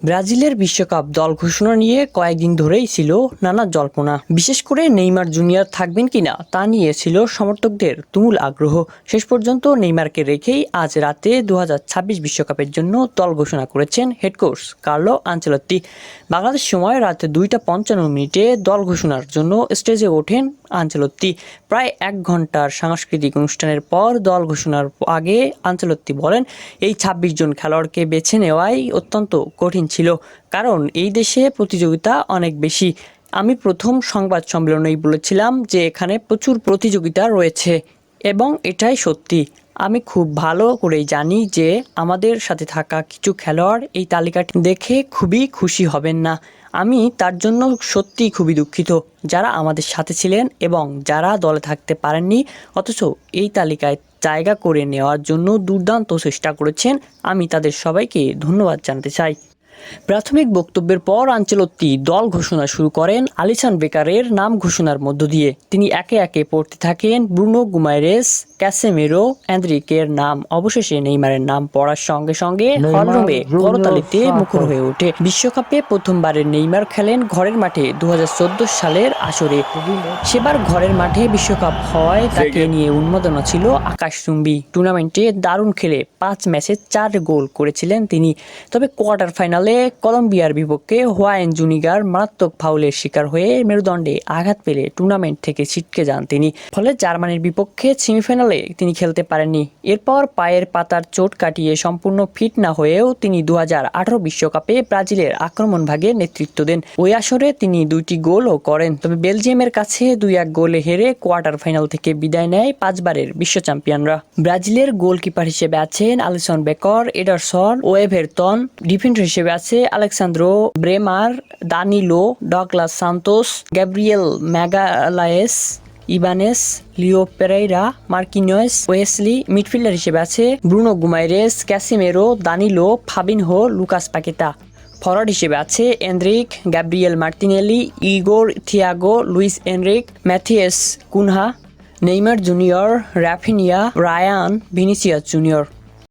ব্রাজিলের বিশ্বকাপ দল ঘোষণা নিয়ে কয়েকদিন ধরেই ছিল নানা জল্পনা। বিশেষ করে নেইমার জুনিয়র থাকবেন কিনা তা নিয়ে ছিল সমর্থকদের তুমুল আগ্রহ। শেষ পর্যন্ত নেইমারকে রেখেই আজ রাতে 2026 বিশ্বকাপের জন্য দল ঘোষণা করেছেন head coach Carlo Ancelotti. Bangladesh সময় রাতে 2:55 দল ঘোষণার জন্য স্টেজে ওঠেন আনচেলত্তি। প্রায় 1 ঘন্টার সাংস্কৃতিক অনুষ্ঠানের পর দল ঘোষণার আগে আনচেলত্তি বলেন, এই 26 জন খেলোয়াড়কে বেছে নেওয়াই অত্যন্ত কঠিন ছিল, কারণ এই দেশে প্রতিযোগিতা অনেক বেশি। আমি প্রথম সংবাদ সম্মেলনেই বলেছিলাম যে এখানে প্রচুর প্রতিযোগিতা রয়েছে এবং এটাই সত্যি। আমি খুব ভালো করেই জানি যে আমাদের সাথে থাকা কিছু খেলোয়াড় এই তালিকাটি দেখে খুবই খুশি হবেন না। আমি তার জন্য সত্যিই খুবই দুঃখিত, যারা আমাদের সাথে ছিলেন এবং যারা দলে থাকতে পারেননি অথচ এই তালিকায় জায়গা করে নেওয়ার জন্য দুর্দান্ত চেষ্টা করেছেন। আমি তাদের সবাইকে ধন্যবাদ জানাতে চাই। প্রাথমিক বক্তব্যের পর আনচেলত্তি দল ঘোষণা শুরু করেন আলিসন বেকারের নাম ঘোষণার মধ্য দিয়ে। তিনি একে একে পড়তে থাকেন ব্রুনো গুমারেস, ক্যাসেমিরো, এনরিকের নাম। অবশেষে নেইমারের নাম পড়ার সঙ্গে সঙ্গে হলরুমে করতালিতে মুখর হয়ে ওঠে। বিশ্বকাপে প্রথমবারের নেইমার খেলেন ঘরের মাঠে 2014 সালের আসরে। সেবার ঘরের মাঠে বিশ্বকাপ হওয়ায় তাকে নিয়ে উন্মাদনা ছিল আকাশচুম্বী। টুর্নামেন্টে দারুণ খেলে 5 ম্যাচে 4 গোল করেছিলেন তিনি। তবে কোয়ার্টার ফাইনালে কলম্বিয়ার বিপক্ষে হোয়াইন জুনিগার মারাত্মক ফাউলের শিকার হয়ে মেরুদণ্ডে আঘাত পেলে টুর্নামেন্ট থেকে ছিটকে যান তিনি। ফলে জার্মানির বিপক্ষে সেমিফাইনালে তিনি খেলতে পারেননি। এরপর পায়ের পাতার চোট কাটিয়ে সম্পূর্ণ ফিট না হয়েও তিনি 2018 বিশ্বকাপে ব্রাজিলের আক্রমণ ভাগে নেতৃত্ব দেন। ওই আসরে তিনি 2টি গোলও করেন। তবে বেলজিয়ামের কাছে 2-1 গোলে হেরে কোয়ার্টার ফাইনাল থেকে বিদায় নেয় 5 বারের বিশ্ব চ্যাম্পিয়নরা। ব্রাজিলের গোলকিপার হিসেবে আছেন আলিসন বেকার, এডারসন, ওয়েভেরটন। ডিফেন্ডার হিসেবে আছে Alex Sandro Bremer, Danilo, Douglas Santos, Gabriel Magalhaes, Ibanez, Leo Pereira, Marquinhos, Wesley. Midfielder হিসেবে আছে Bruno Guimaraes, Casemiro, Danilo, Fabinho, Lucas Paqueta. Forward হিসেবে আছে Endrick, Gabriel Martinelli, Igor Thiago, Luis Henrique, Matheus Cunha, Neymar Junior, Raphinha, Rayan, Vinicius junior.